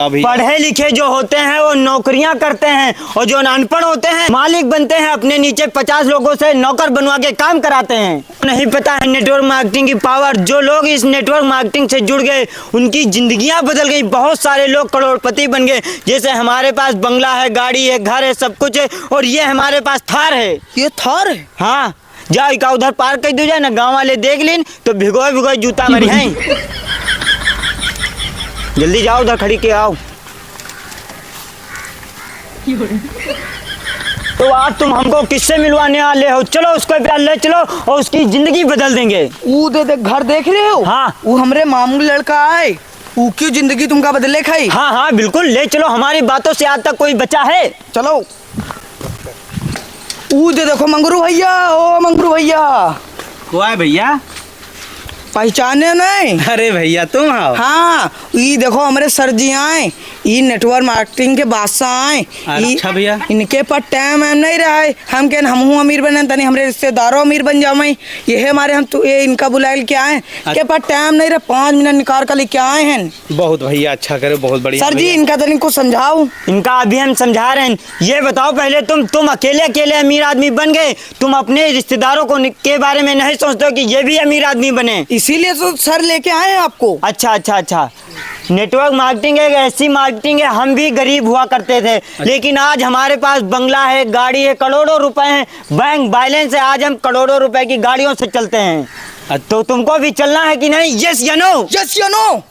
पढ़े लिखे जो होते हैं वो नौकरियां करते हैं और जो अनपढ़ होते हैं मालिक बनते हैं, अपने नीचे 50 लोगों से नौकर बनवा के काम कराते हैं। नहीं पता है नेटवर्क मार्केटिंग की पावर। जो लोग इस नेटवर्क मार्केटिंग से जुड़ गए उनकी जिंदगियां बदल गई। बहुत सारे लोग करोड़पति बन गए। जैसे हमारे पास बंगला है, गाड़ी है, घर है, सब कुछ है। और ये हमारे पास थार है। ये थार है? हाँ, जाओ का उधर पार्क कर दो जाए ना, गाँव वाले देख लें तो भिगोए भिगोए जूता मरी हैं। जल्दी जाओ, उधर खड़ी के आओ। तो आज तुम हमको किससे मिलवाने वाले हो? चलो उसको प्यार ले चलो और उसकी जिंदगी बदल देंगे। वो दे घर देख रहे हो? हाँ, वो हमरे मामू लड़का है। वो क्यों जिंदगी तुमका बदले खाई? हाँ हाँ बिल्कुल, ले चलो। हमारी बातों से आज तक कोई बचा है? चलो। वो दे देखो मंगरू भैया। ओ मंगरू भैया। वो है भैया? पहचाने नहीं? अरे भैया तुम आओ। हाँ, ये देखो हमारे सर जी आए। ये नेटवर्क मार्केटिंग के बादशाह आए। अच्छा भैया। इनके पास टाइम नहीं रहा है। हम क्या हमहू अमीर बने तनी हमरे रिश्तेदारों अमीर बन जाओ। ये है हमारे, हम तो ये इनका बुलाए क्या है के पास टाइम नहीं रहा। 5 मिनट निकाल कर लेके आए हैं। बहुत भैया, अच्छा करे, बहुत बढ़िया। सर जी इनका तनी को समझाओ। इनका अभी हम समझा रहे हैं। ये बताओ पहले तुम अकेले अकेले अमीर आदमी बन गए। तुम अपने रिश्तेदारों को के बारे में नहीं सोचते हो कि ये भी अमीर आदमी बने? इसीलिए तो सर लेके आए हैं आपको। अच्छा अच्छा अच्छा। नेटवर्क मार्केटिंग एक ऐसी मार्केटिंग है, हम भी गरीब हुआ करते थे लेकिन आज हमारे पास बंगला है, गाड़ी है, करोड़ों रुपए हैं, बैंक बैलेंस है। आज हम करोड़ों रुपए की गाड़ियों से चलते हैं। तो तुमको भी चलना है कि नहीं? यस या नो? यस या नो?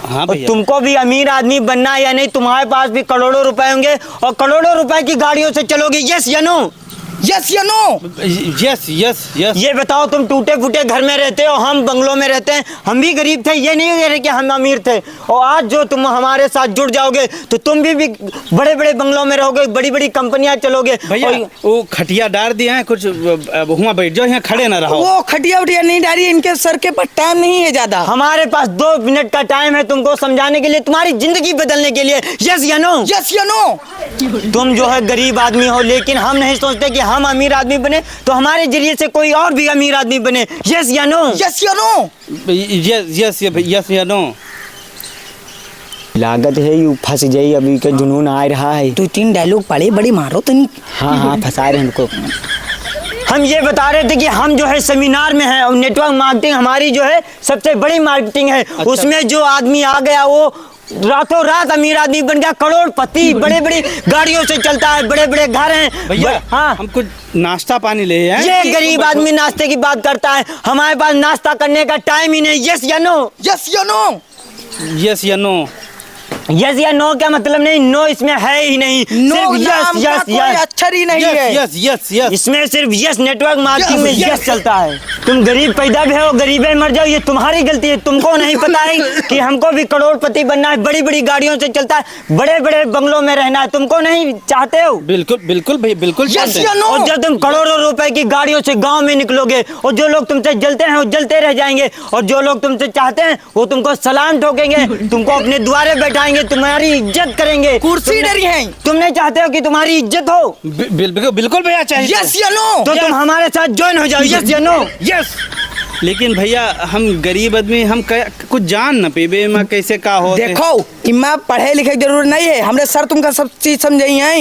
हाँ भैया। तुमको भी अमीर आदमी बनना है या नहीं? तुम्हारे पास भी करोड़ों रुपए होंगे और करोड़ों रुपए की गाड़ियों से चलोगे। यस या नो? यस या नो? Yes yes yes. ये बताओ, तुम टूटे फूटे घर में रहते हो, हम बंगलों में रहते हैं। हम भी गरीब थे, ये नहीं कह रहे कि हम अमीर थे। और आज जो तुम हमारे साथ जुड़ जाओगे तो तुम भी बड़े बड़े बंगलों में रहोगे, बड़ी बड़ी कंपनियां चलोगे। भैया वो खटिया डाल दिया है कुछ, वहाँ बैठ जाओ, यहाँ खड़े ना रहो। वो खटिया उटिया नहीं डाली, इनके सर के पास टाइम नहीं है ज्यादा। हमारे पास 2 मिनट का टाइम है तुमको समझाने के लिए, तुम्हारी जिंदगी बदलने के लिए। यस या नो? यस या नो? तुम जो है गरीब आदमी हो लेकिन हम नहीं सोचते कि हम अमीर आदमी बने तो हमारे जरिए से कोई और भी अमीर आदमी बने। यस या नो? यस या नो? यस यस यस या नो? लागत है यू फंस जाई, अभी के जुनून आ रहा है। 2-3 डायलॉग पड़े बड़ी मारो तनी। हाँ हाँ फंसा रहे हमको। हम ये बता रहे थे कि हम जो है सेमिनार में हैं और नेटवर्क मार्केटिंग हमारी जो है सबसे बड़ी मार्केटिंग है। अच्छा। उसमें जो आदमी आ गया वो रातों रात अमीर आदमी बन गया, करोड़पति, बड़े बड़ी गाड़ियों से चलता है, बड़े बड़े घर हैं। भैया हाँ, हम कुछ नाश्ता पानी ले आए। ये गरीब आदमी नाश्ते की बात करता है, हमारे पास नाश्ता करने का टाइम ही नहीं। यस या नो? यस या नो? यस या नो? यस या नो क्या मतलब नहीं? नो इसमें है ही नहीं। नो सिर्फ यस यस यस अक्षर ही नहीं है। Yes yes yes. इसमें सिर्फ यस, नेटवर्क मार्केटिंग में यस चलता है। तुम गरीब पैदा भी हो, गरीबे मर जाओ, ये तुम्हारी गलती है। तुमको नहीं पता है कि हमको भी करोड़पति बनना है, बड़ी बड़ी गाड़ियों से चलता है, बड़े बड़े बंगलों में रहना है। तुमको नहीं चाहते हो? बिल्कुल बिल्कुल भाई, बिल्कुल। यस या नो? और जब तुम करोड़ों रुपए की गाड़ियों से गांव में निकलोगे और जो लोग तुमसे जलते हैं वो जलते रह जाएंगे और जो लोग तुमसे चाहते हैं वो तुमको सलाम ठोकेंगे, तुमको अपने द्वारे बैठाएंगे, तुम्हारी इज्जत करेंगे। कुर्सी डरी है। तुम नहीं चाहते हो कि तुम्हारी इज्जत हो? बिल्कुल भैया चाहिए। यस या नो? तो तुम हमारे साथ ज्वाइन हो जाओ। यस या नो? यस। लेकिन भैया हम गरीब आदमी, हम कुछ जान न पेबे में कैसे का हो। देखो इमा पढ़े लिखे जरूर नहीं है, हमरे सर तुमका सब चीज समझाई है।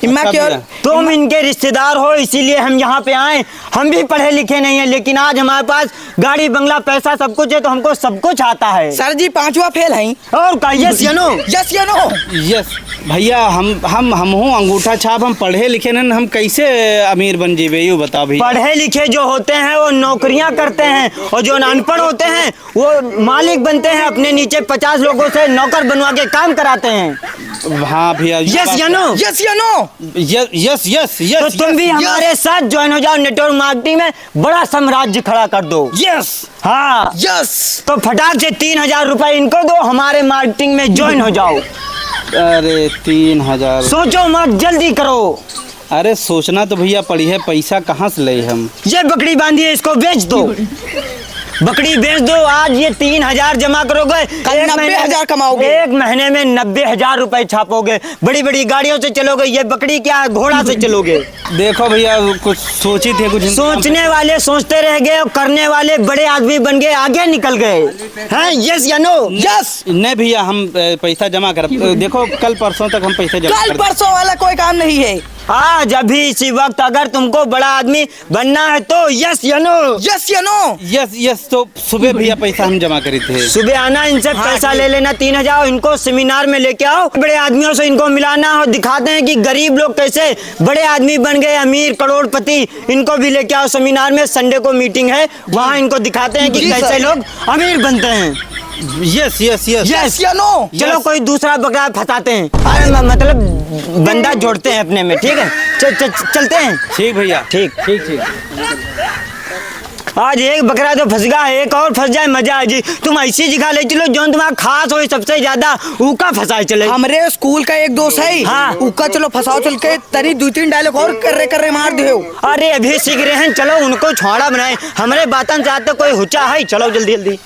इमा क्यों? तुम इनके रिश्तेदार हो इसीलिए हम यहाँ पे आए। हम भी पढ़े लिखे नहीं है लेकिन आज हमारे पास गाड़ी बंगला पैसा सब कुछ है तो हमको सब कुछ आता है। सर जी 5वां फेल है। और का? यस या नो? यस या नो? यस भैया। हम हूँ अंगूठा छाप, हम पढ़े लिखे नहीं, हम कैसे अमीर बन जीवे यू बताओ भैया। पढ़े लिखे जो होते हैं वो नौकरियां करते हैं और जो अनपढ़ होते हैं वो मालिक बनते हैं, अपने नीचे 50 लोगों से नौकर बनवा के काम कराते हैं। हाँ भैया। यस या नो? यस या no? Yes yes yes yes. तो तुम भी हमारे साथ ज्वाइन हो जाओ, नेटवर्क मार्केटिंग में बड़ा साम्राज्य खड़ा कर दो। यस। हाँ यस। तो फटाक से 3000 रुपए इनको दो, हमारे मार्केटिंग में ज्वाइन हो जाओ। अरे 3000? सोचो मत, जल्दी करो। अरे सोचना तो भैया पड़ी है, पैसा कहाँ से ले हम? ये बकरी बांधी है, इसको बेच दो। बकरी बेच दो, आज ये 3,000 जमा करोगे, कल 90,000 कमाओगे। एक महीने में 90,000 रुपए छापोगे, बड़ी बड़ी गाड़ियों से चलोगे, ये बकरी क्या घोड़ा से चलोगे। देखो भैया कुछ सोची थे, कुछ सोचने वाले सोचते रह गए और करने वाले बड़े आदमी बन गए, आगे निकल गए हैं। यस या नो? यस। नहीं भैया हम पैसा जमा कर, देखो कल परसों तक हम पैसा जमा कल कर परसों वाला कोई काम नहीं है। आज अभी इसी वक्त अगर तुमको बड़ा आदमी बनना है तो यस या नो? यस या नो? Yes yes. तो सुबह भैया पैसा हम जमा करे थे। सुबह आना, इनसे पैसा ले लेना 3,000, इनको सेमिनार में लेके आओ, बड़े आदमियों से इनको मिलाना और दिखाते हैं कि गरीब लोग कैसे बड़े आदमी बन गए, अमीर करोड़पति, इनको भी लेके आओ सेमिनार में। संडे को मीटिंग है, वहाँ इनको दिखाते हैं कि जी कैसे सर। लोग अमीर बनते हैं। Yes yes yes. यस या नो? चलो कोई दूसरा बकरा फंसाते हैं, अरे मतलब बंदा जोड़ते हैं अपने में, ठीक है। चलते हैं। ठीक भैया, ठीक। ठीक ठीक। आज एक बकरा तो फंस गया, एक और फंस जाए मजा आ जी। तुम ऐसी जगह ले चलो जो तुम्हारा खास हो सबसे ज्यादा, ऊका फंसाए चले। हमरे स्कूल का एक दोस्त है, हाँ। उका चलो फंसाओ चल के, तरी 2-3 डायलॉग और कर मार दो। अरे अभी सीख रहे हैं, चलो उनको छोड़ा बनाए, हमारे बातन चाहते कोई हुचा है, चलो जल्दी जल्दी।